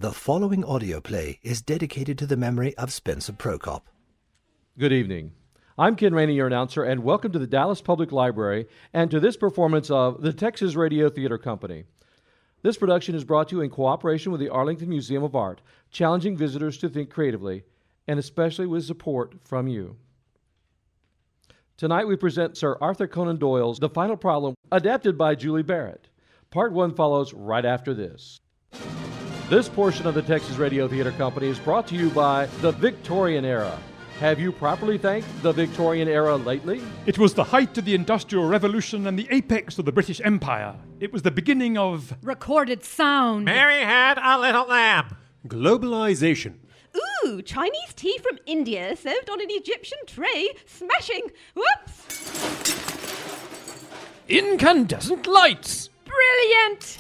The following audio play is dedicated to the memory of Spencer Prokop. Good evening. I'm Ken Rainey, your announcer, and welcome to the Dallas Public Library and to this performance of the Texas Radio Theater Company. This production is brought to you in cooperation with the Arlington Museum of Art, challenging visitors to think creatively, and especially with support from you. Tonight we present Sir Arthur Conan Doyle's The Final Problem, adapted by Julie Barrett. Part 1 follows right after this. This portion of the Texas Radio Theater Company is brought to you by the Victorian Era. Have you properly thanked the Victorian Era lately? It was the height of the Industrial Revolution and the apex of the British Empire. It was the beginning of recorded sound. Mary had a little lamb. Globalization. Ooh, Chinese tea from India served on an Egyptian tray. Smashing. Whoops. Incandescent lights. Brilliant.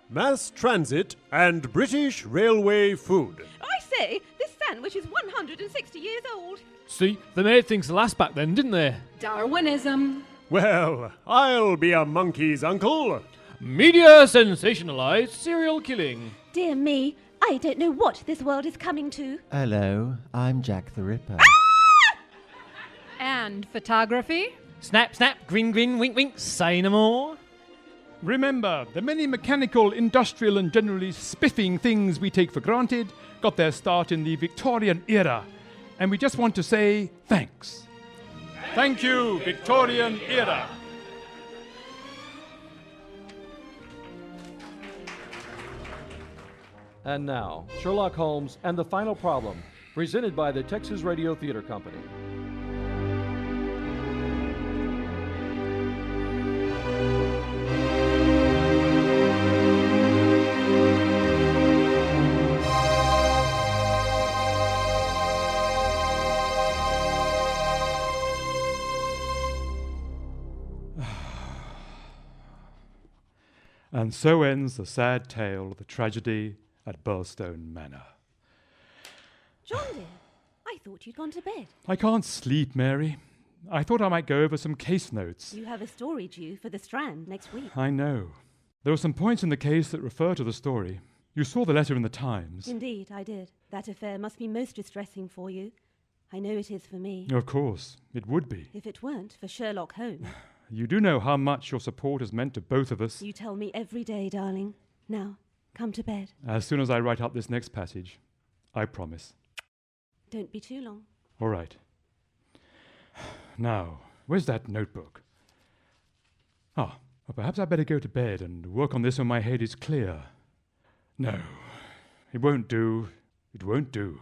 Mass transit and British railway food. I say, this sandwich is 160 years old. See, they made things last back then, didn't they? Darwinism. Well, I'll be a monkey's uncle. Media sensationalized serial killing. Dear me, I don't know what this world is coming to. Hello, I'm Jack the Ripper. And photography. Snap, snap, grin, grin, wink, wink, say no more. Remember, the many mechanical, industrial and generally spiffing things we take for granted got their start in the Victorian era. And we just want to say thanks. Thank you, Victorian era. And now, Sherlock Holmes and the Final Problem, presented by the Texas Radio Theater Company. And so ends the sad tale of the tragedy at Burlstone Manor. John dear, I thought you'd gone to bed. I can't sleep, Mary. I thought I might go over some case notes. You have a story due for the Strand next week. I know. There are some points in the case that refer to the story. You saw the letter in the Times. Indeed, I did. That affair must be most distressing for you. I know it is for me. Of course, it would be. If it weren't for Sherlock Holmes. You do know how much your support has meant to both of us. You tell me every day, darling. Now, come to bed. As soon as I write up this next passage, I promise. Don't be too long. All right. Now, where's that notebook? Well, perhaps I'd better go to bed and work on this when my head is clear. No, it won't do. It won't do.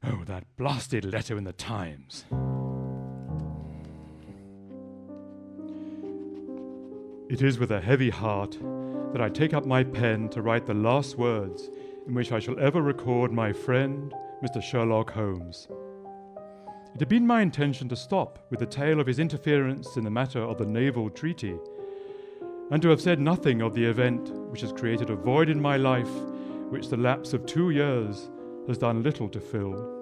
Oh, that blasted letter in the Times. It is with a heavy heart that I take up my pen to write the last words in which I shall ever record my friend, Mr. Sherlock Holmes. It had been my intention to stop with the tale of his interference in the matter of the naval treaty, and to have said nothing of the event which has created a void in my life which the lapse of 2 years has done little to fill.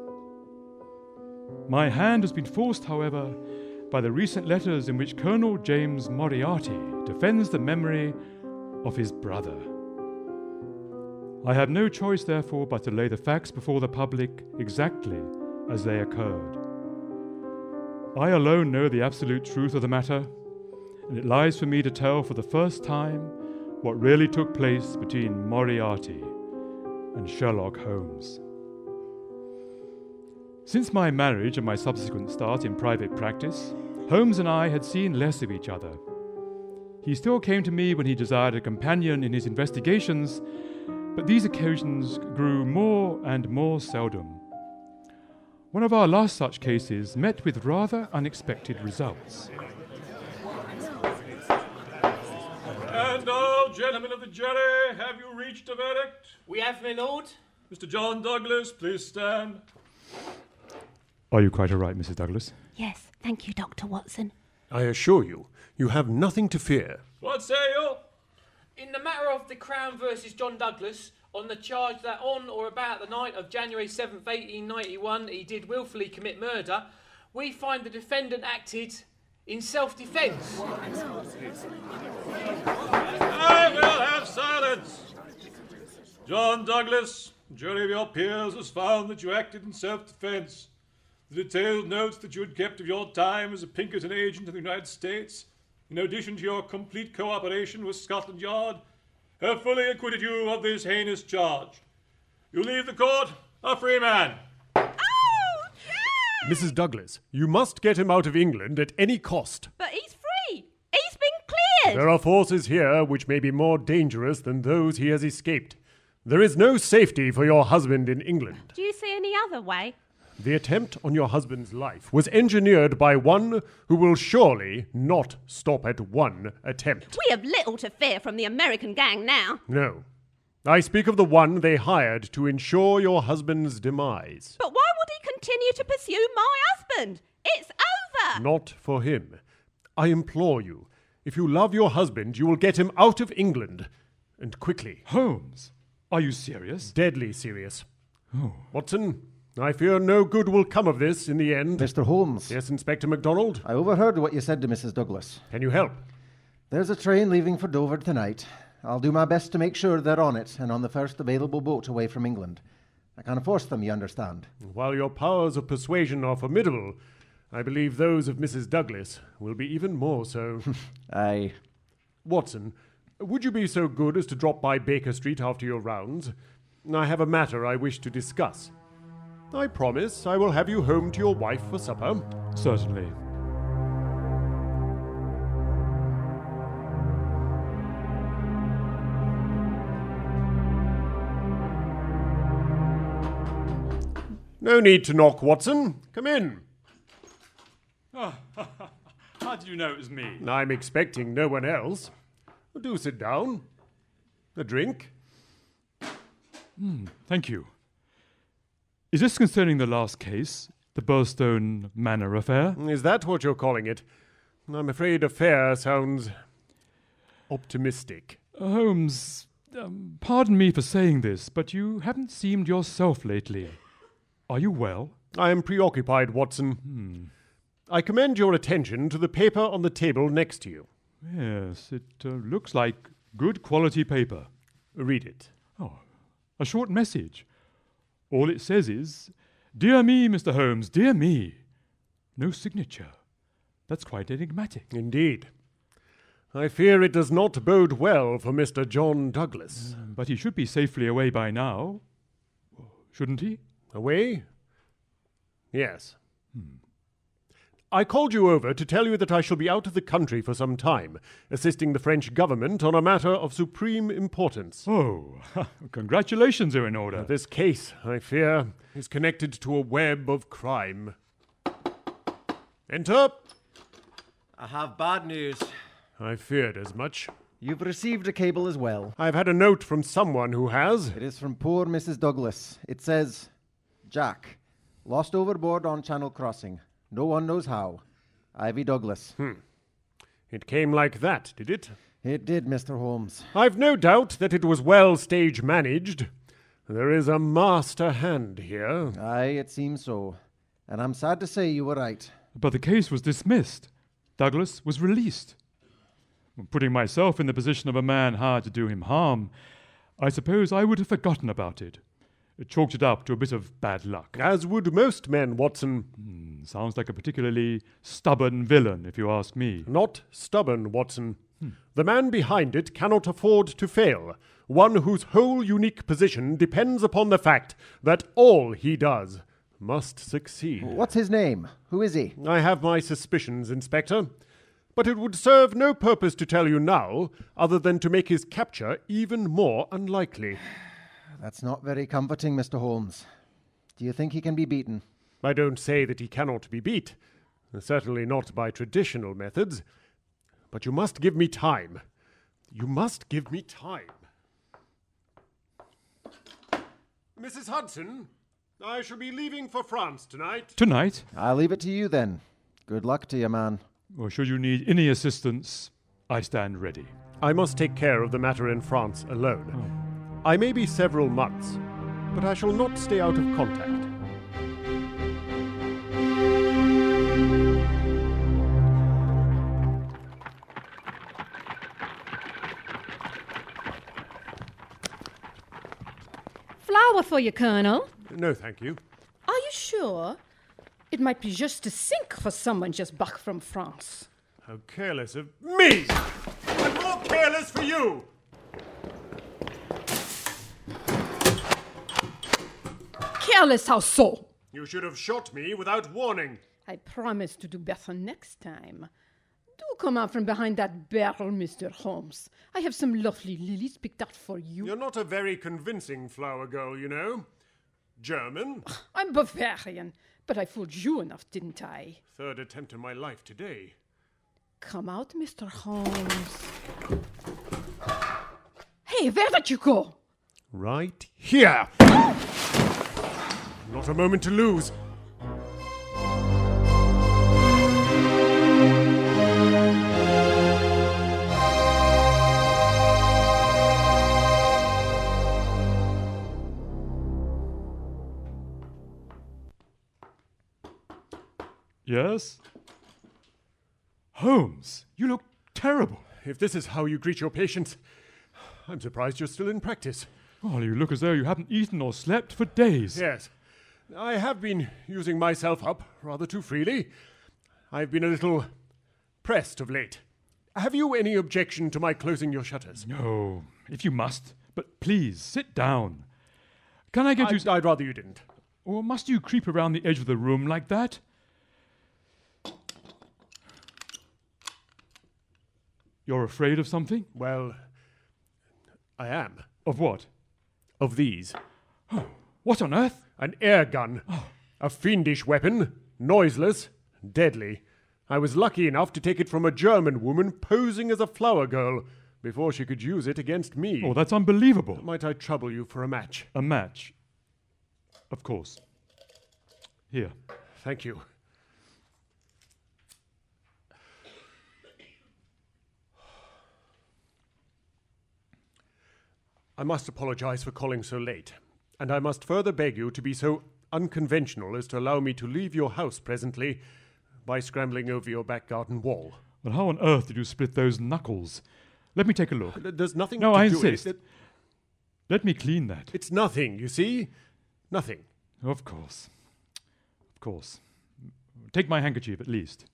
My hand has been forced, however, by the recent letters in which Colonel James Moriarty defends the memory of his brother. I have no choice, therefore, but to lay the facts before the public exactly as they occurred. I alone know the absolute truth of the matter, and it lies for me to tell for the first time what really took place between Moriarty and Sherlock Holmes. Since my marriage and my subsequent start in private practice, Holmes and I had seen less of each other. He still came to me when he desired a companion in his investigations, but these occasions grew more and more seldom. One of our last such cases met with rather unexpected results. And now, gentlemen of the jury, have you reached a verdict? We have, my lord. Mr. John Douglas, please stand. Are you quite all right, Mrs. Douglas? Yes, thank you, Dr. Watson. I assure you, you have nothing to fear. What say you? In the matter of the Crown versus John Douglas, on the charge that on or about the night of January 7th, 1891, he did wilfully commit murder, we find the defendant acted in self-defence. I will have silence. John Douglas, jury of your peers has found that you acted in self-defense. The detailed notes that you had kept of your time as a Pinkerton agent in the United States, in addition to your complete cooperation with Scotland Yard, have fully acquitted you of this heinous charge. You leave the court a free man. Mrs. Douglas, you must get him out of England at any cost. But he's free. He's been cleared. There are forces here which may be more dangerous than those he has escaped. There is no safety for your husband in England. Do you see any other way? The attempt on your husband's life was engineered by one who will surely not stop at one attempt. We have little to fear from the American gang now. No. I speak of the one they hired to ensure your husband's demise. But why would he continue to pursue my husband? It's over. Not for him. I implore you, if you love your husband, you will get him out of England. And quickly. Holmes, are you serious? Deadly serious. Oh. Watson, I fear no good will come of this in the end. Mr. Holmes. Yes, Inspector MacDonald? I overheard what you said to Mrs. Douglas. Can you help? There's a train leaving for Dover tonight. I'll do my best to make sure they're on it and on the first available boat away from England. I can't force them, you understand. While your powers of persuasion are formidable, I believe those of Mrs. Douglas will be even more so. Aye. Watson, would you be so good as to drop by Baker Street after your rounds? I have a matter I wish to discuss. I promise I will have you home to your wife for supper. Certainly. No need to knock, Watson. Come in. How did you know it was me? I'm expecting no one else. Do sit down. A drink? Thank you. Is this concerning the last case, the Burstone Manor affair? Is that what you're calling it? I'm afraid affair sounds optimistic. Holmes, pardon me for saying this, but you haven't seemed yourself lately. Are you well? I am preoccupied, Watson. I commend your attention to the paper on the table next to you. Yes, it looks like good quality paper. Read it. Oh, a short message. All it says is, "Dear me, Mr. Holmes, dear me." No signature. That's quite enigmatic. Indeed. I fear it does not bode well for Mr. John Douglas. But he should be safely away by now. Shouldn't he? Away? Yes. I called you over to tell you that I shall be out of the country for some time, assisting the French government on a matter of supreme importance. Oh, congratulations are in order. This case, I fear, is connected to a web of crime. Enter. I have bad news. I feared as much. You've received a cable as well. I've had a note from someone who has. It is from poor Mrs. Douglas. It says, "Jack, lost overboard on Channel crossing. No one knows how. Ivy Douglas." It came like that, did it? It did, Mr. Holmes. I've no doubt that it was well stage managed. There is a master hand here. Aye, it seems so. And I'm sad to say you were right. But the case was dismissed. Douglas was released. Putting myself in the position of a man hired to do him harm, I suppose I would have forgotten about it. Chalked it up to a bit of bad luck. As would most men, Watson. Sounds like a particularly stubborn villain, if you ask me. Not stubborn, Watson. The man behind it cannot afford to fail. One whose whole unique position depends upon the fact that all he does must succeed. What's his name? Who is he? I have my suspicions, Inspector. But it would serve no purpose to tell you now, other than to make his capture even more unlikely. That's not very comforting, Mr. Holmes. Do you think he can be beaten? I don't say that he cannot be beat. Certainly not by traditional methods. But you must give me time. You must give me time. Mrs. Hudson, I shall be leaving for France tonight. Tonight? I'll leave it to you then. Good luck to you, man. Or should you need any assistance, I stand ready. I must take care of the matter in France alone. I may be several months, but I shall not stay out of contact. Flour for you, Colonel. No, thank you. Are you sure? It might be just a sink for someone just back from France. How careless of me! I'm more careless for you! Careless how so? You should have shot me without warning. I promise to do better next time. Do come out from behind that barrel, Mr. Holmes. I have some lovely lilies picked out for you. You're not a very convincing flower girl, you know. German. I'm Bavarian, but I fooled you enough, didn't I? Third attempt in my life today. Come out, Mr. Holmes. Hey, where did you go? Right here! Not a moment to lose. Yes? Holmes, you look terrible. If this is how you greet your patients, I'm surprised you're still in practice. Well, you look as though you haven't eaten or slept for days. Yes. I have been using myself up rather too freely. I've been a little pressed of late. Have you any objection to my closing your shutters? No, if you must. But please, sit down. Can I get you... I'd rather you didn't. Or must you creep around the edge of the room like that? You're afraid of something? Well, I am. Of what? Of these. Oh, what on earth? An air gun. Oh. A fiendish weapon, noiseless, deadly. I was lucky enough to take it from a German woman posing as a flower girl before she could use it against me. Oh, that's unbelievable. Might I trouble you for a match? A match? Of course. Here. Thank you. I must apologize for calling so late, and I must further beg you to be so unconventional as to allow me to leave your house presently by scrambling over your back garden wall. Well, how on earth did you split those knuckles? Let me take a look. There's nothing No, to I do insist. with it. Let me clean that. It's nothing, you see? Nothing. Of course. Of course. Take my handkerchief, at least.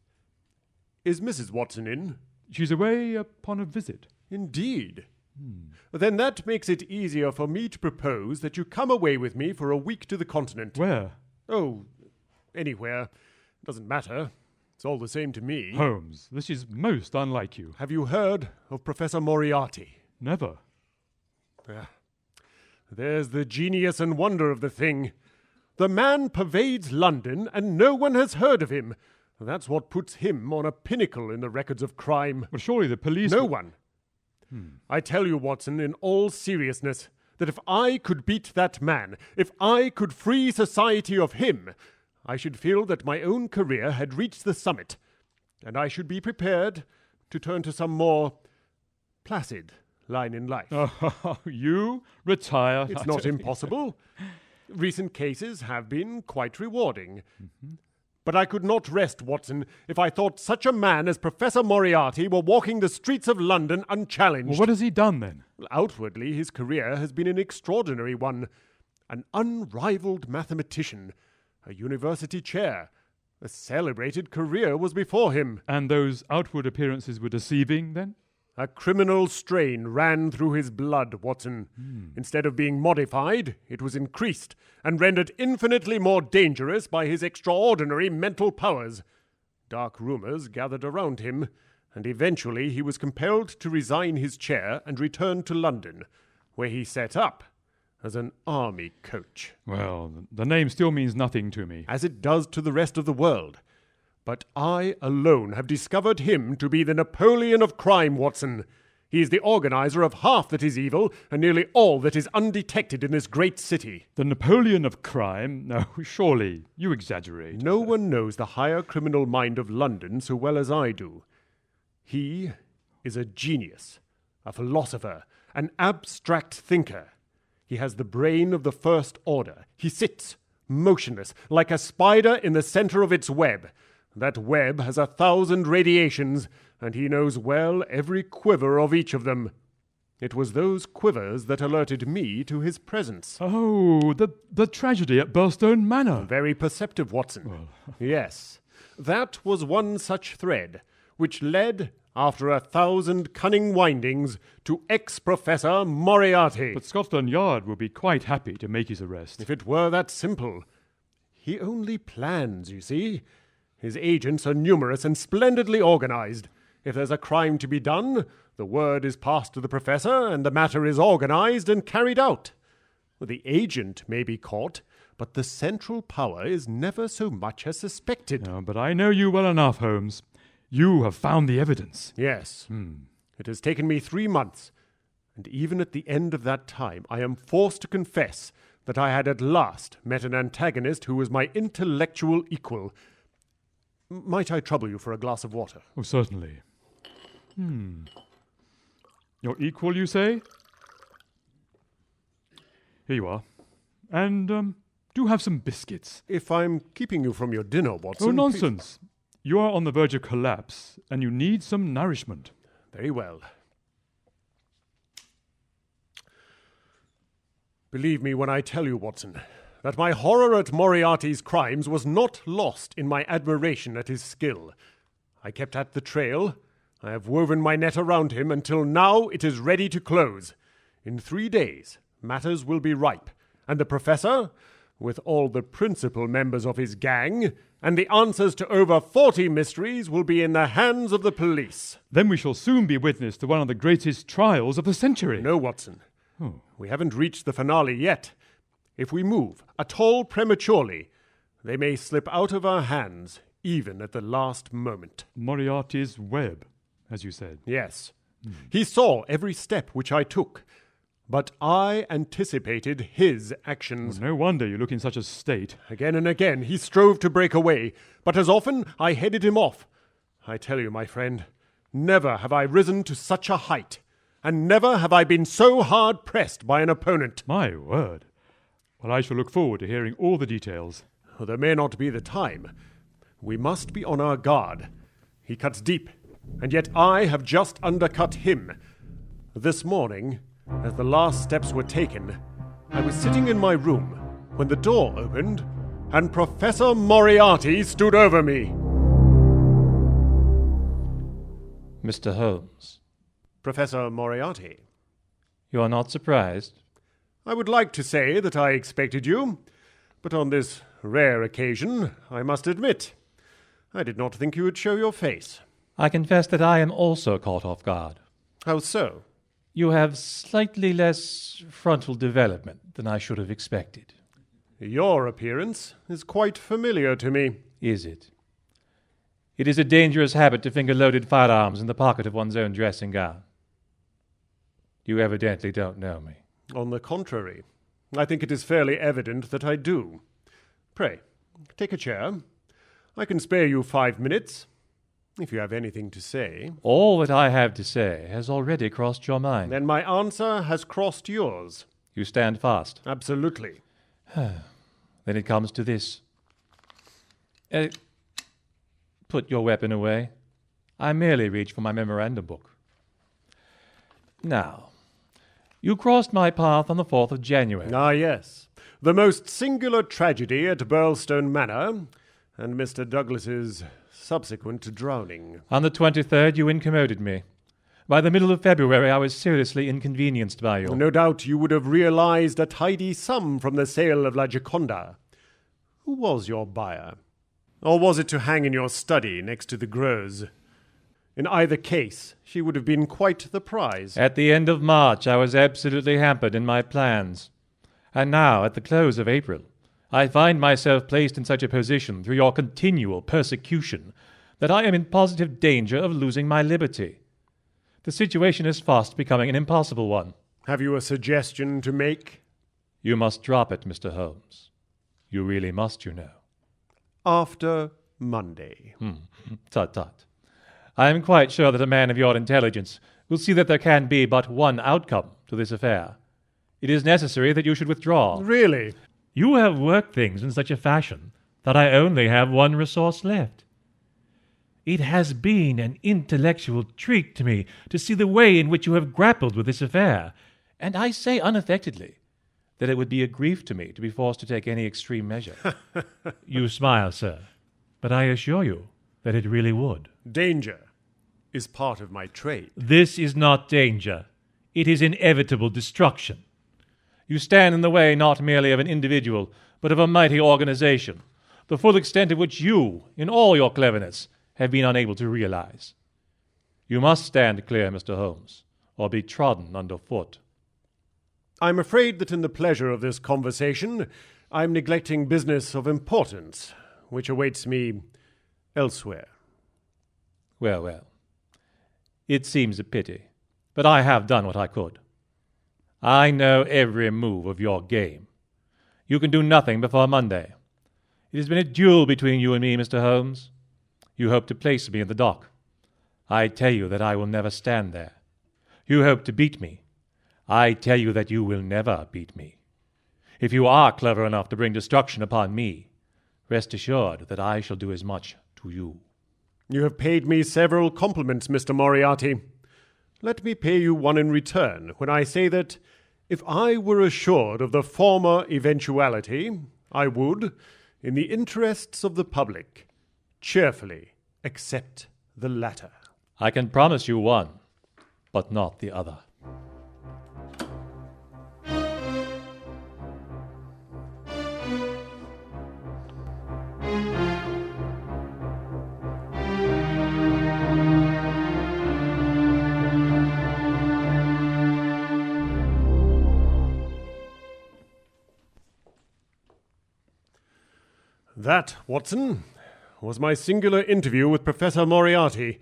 Is Mrs. Watson in? She's away upon a visit. Indeed. Then that makes it easier for me to propose that you come away with me for a week to the continent. Where? Oh, anywhere. Doesn't matter. It's all the same to me. Holmes, this is most unlike you. Have you heard of Professor Moriarty? Never. There's the genius and wonder of the thing. The man pervades London, and no one has heard of him. That's what puts him on a pinnacle in the records of crime. Well, surely the police... No one. I tell you, Watson, in all seriousness, that if I could beat that man, if I could free society of him, I should feel that my own career had reached the summit, and I should be prepared to turn to some more placid line in life. Oh, you retire. It's not impossible. Recent cases have been quite rewarding. But I could not rest, Watson, if I thought such a man as Professor Moriarty were walking the streets of London unchallenged. Well, what has he done, then? Well, outwardly, his career has been an extraordinary one. An unrivaled mathematician, a university chair. A celebrated career was before him. And those outward appearances were deceiving, then? A criminal strain ran through his blood, Watson. Instead of being modified, it was increased and rendered infinitely more dangerous by his extraordinary mental powers. Dark rumors gathered around him, and eventually he was compelled to resign his chair and return to London, where he set up as an army coach. Well, the name still means nothing to me. As it does to the rest of the world. But I alone have discovered him to be the Napoleon of crime, Watson. He is the organizer of half that is evil and nearly all that is undetected in this great city. The Napoleon of crime? No, surely, you exaggerate. No one knows the higher criminal mind of London so well as I do. He is a genius, a philosopher, an abstract thinker. He has the brain of the first order. He sits, motionless, like a spider in the center of its web. That web has 1,000 radiations, and he knows well every quiver of each of them. It was those quivers that alerted me to his presence. Oh, the tragedy at Burlstone Manor. Very perceptive, Watson. Yes, that was one such thread, which led, after 1,000 cunning windings, to ex-Professor Moriarty. But Scotland Yard will be quite happy to make his arrest. If it were that simple. He only plans, you see. His agents are numerous and splendidly organized. If there's a crime to be done, the word is passed to the professor, and the matter is organized and carried out. The agent may be caught, but the central power is never so much as suspected. No, but I know you well enough, Holmes. You have found the evidence. Yes. It has taken me 3 months, and even at the end of that time, I am forced to confess that I had at last met an antagonist who was my intellectual equal. Might I trouble you for a glass of water? Oh, certainly. Your equal, you say? Here you are. And, do have some biscuits. If I'm keeping you from your dinner, Watson... Oh, nonsense. You are on the verge of collapse, and you need some nourishment. Very well. Believe me when I tell you, Watson, that my horror at Moriarty's crimes was not lost in my admiration at his skill. I kept at the trail. I have woven my net around him until now it is ready to close. In 3 days, matters will be ripe, and the professor, with all the principal members of his gang, and the answers to over 40 mysteries will be in the hands of the police. Then we shall soon be witness to one of the greatest trials of the century. No, Watson. We haven't reached the finale yet. If we move at all prematurely, they may slip out of our hands, even at the last moment. Moriarty's web, as you said. Yes. He saw every step which I took, but I anticipated his actions. No wonder you look in such a state. Again and again he strove to break away, but as often I headed him off. I tell you, my friend, never have I risen to such a height, and never have I been so hard pressed by an opponent. My word. Well, I shall look forward to hearing all the details. There may not be the time. We must be on our guard. He cuts deep, and yet I have just undercut him. This morning, as the last steps were taken, I was sitting in my room when the door opened, and Professor Moriarty stood over me. Mr. Holmes. Professor Moriarty. You are not surprised? I would like to say that I expected you, but on this rare occasion, I must admit, I did not think you would show your face. I confess that I am also caught off guard. How so? You have slightly less frontal development than I should have expected. Your appearance is quite familiar to me. Is it? It is a dangerous habit to finger loaded firearms in the pocket of one's own dressing gown. You evidently don't know me. On the contrary, I think it is fairly evident that I do. Pray, take a chair. I can spare you 5 minutes, if you have anything to say. All that I have to say has already crossed your mind. Then my answer has crossed yours. You stand fast. Absolutely. Then it comes to this. Put your weapon away. I merely reach for my memorandum book. Now, you crossed my path on the 4th of January. Ah, yes. The most singular tragedy at Burlstone Manor, and Mr. Douglas's subsequent drowning. On the 23rd, you incommoded me. By the middle of February, I was seriously inconvenienced by you. No doubt you would have realized a tidy sum from the sale of La Gioconda. Who was your buyer? Or was it to hang in your study next to the Greuze? In either case, she would have been quite the prize. At the end of March, I was absolutely hampered in my plans. And now, at the close of April, I find myself placed in such a position through your continual persecution that I am in positive danger of losing my liberty. The situation is fast becoming an impossible one. Have you a suggestion to make? You must drop it, Mr. Holmes. You really must, you know. After Monday. Tut-tut. I am quite sure that a man of your intelligence will see that there can be but one outcome to this affair. It is necessary that you should withdraw. Really? You have worked things in such a fashion that I only have one resource left. It has been an intellectual treat to me to see the way in which you have grappled with this affair, and I say unaffectedly that it would be a grief to me to be forced to take any extreme measure. You smile, sir, but I assure you that it really would. Danger is part of my trade. This is not danger. It is inevitable destruction. You stand in the way not merely of an individual, but of a mighty organization, the full extent of which you, in all your cleverness, have been unable to realize. You must stand clear, Mr. Holmes, or be trodden underfoot. I'm afraid that in the pleasure of this conversation, I'm neglecting business of importance, which awaits me elsewhere. Well, well. It seems a pity, but I have done what I could. I know every move of your game. You can do nothing before Monday. It has been a duel between you and me, Mr. Holmes. You hope to place me in the dock. I tell you that I will never stand there. You hope to beat me. I tell you that you will never beat me. If you are clever enough to bring destruction upon me, rest assured that I shall do as much to you. You have paid me several compliments, Mr. Moriarty. Let me pay you one in return when I say that if I were assured of the former eventuality, I would, in the interests of the public, cheerfully accept the latter. I can promise you one, but not the other. That, Watson, was my singular interview with Professor Moriarty.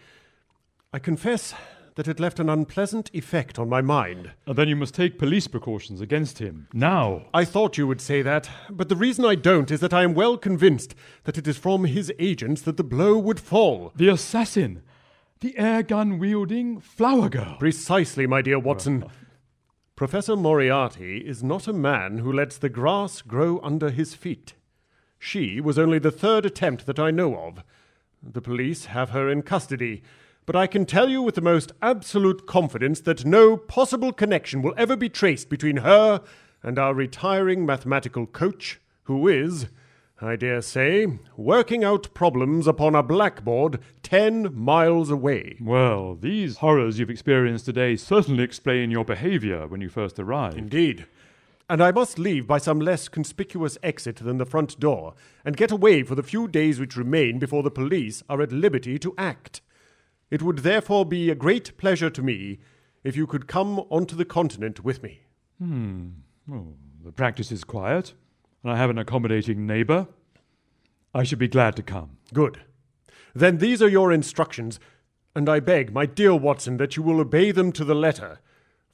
I confess that it left an unpleasant effect on my mind. And then you must take police precautions against him. Now. I thought you would say that, but the reason I don't is that I am well convinced that it is from his agents that the blow would fall. The assassin! The air-gun-wielding flower girl! Precisely, my dear Watson. Professor Moriarty is not a man who lets the grass grow under his feet. She was only the third attempt that I know of. The police have her in custody, but I can tell you with the most absolute confidence that no possible connection will ever be traced between her and our retiring mathematical coach, who is, I dare say, working out problems upon a blackboard 10 miles away. Well, these horrors you've experienced today certainly explain your behavior when you first arrived. Indeed. And I must leave by some less conspicuous exit than the front door, and get away for the few days which remain before the police are at liberty to act. It would therefore be a great pleasure to me if you could come onto the continent with me. Oh, the practice is quiet, and I have an accommodating neighbour. I should be glad to come. Good. Then these are your instructions, and I beg, my dear Watson, that you will obey them to the letter.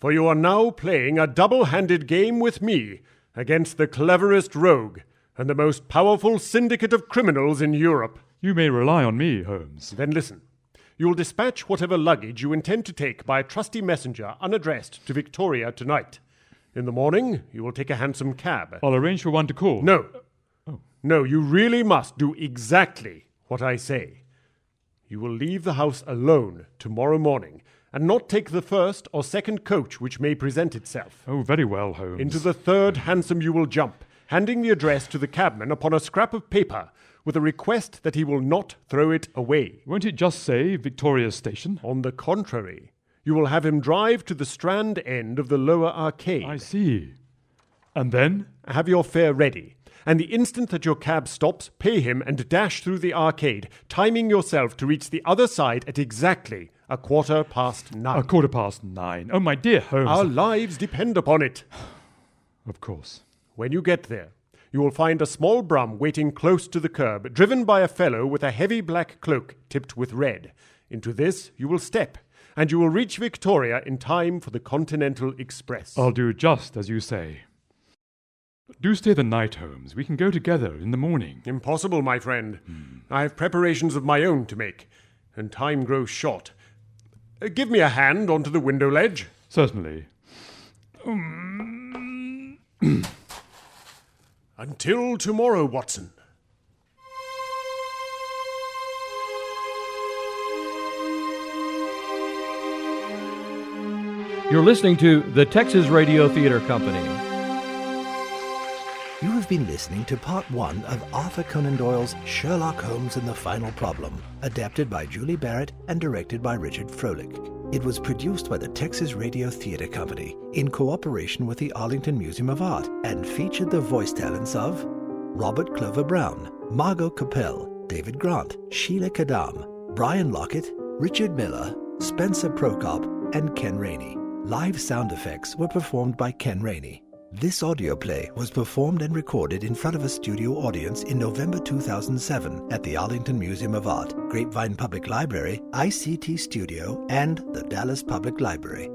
For you are now playing a double-handed game with me against the cleverest rogue and the most powerful syndicate of criminals in Europe. You may rely on me, Holmes. Then listen. You will dispatch whatever luggage you intend to take by a trusty messenger unaddressed to Victoria tonight. In the morning, you will take a hansom cab. I'll arrange for one to call. No. No, you really must do exactly what I say. You will leave the house alone tomorrow morning, and not take the first or second coach which may present itself. Oh, very well, Holmes. Into the third hansom you will jump, handing the address to the cabman upon a scrap of paper, with a request that he will not throw it away. Won't it just say Victoria Station? On the contrary, you will have him drive to the Strand end of the lower arcade. I see. And then? Have your fare ready, and the instant that your cab stops, pay him and dash through the arcade, timing yourself to reach the other side at exactly 9:15. 9:15. Oh, my dear Holmes. Our lives depend upon it. Of course. When you get there, you will find a small brougham waiting close to the curb, driven by a fellow with a heavy black cloak tipped with red. Into this you will step, and you will reach Victoria in time for the Continental Express. I'll do just as you say. But do stay the night, Holmes. We can go together in the morning. Impossible, my friend. I have preparations of my own to make, and time grows short. Give me a hand onto the window ledge. Certainly. Until tomorrow, Watson. You're listening to the Texas Radio Theater Company. You have been listening to Part 1 of Arthur Conan Doyle's Sherlock Holmes and the Final Problem, adapted by Julie Barrett and directed by Richard Froelich. It was produced by the Texas Radio Theater Company in cooperation with the Arlington Museum of Art and featured the voice talents of Robert Clover Brown, Margot Capel, David Grant, Sheila Kadam, Brian Lockett, Richard Miller, Spencer Prokop, and Ken Rainey. Live sound effects were performed by Ken Rainey. This audio play was performed and recorded in front of a studio audience in November 2007 at the Arlington Museum of Art, Grapevine Public Library, ICT Studio, and the Dallas Public Library.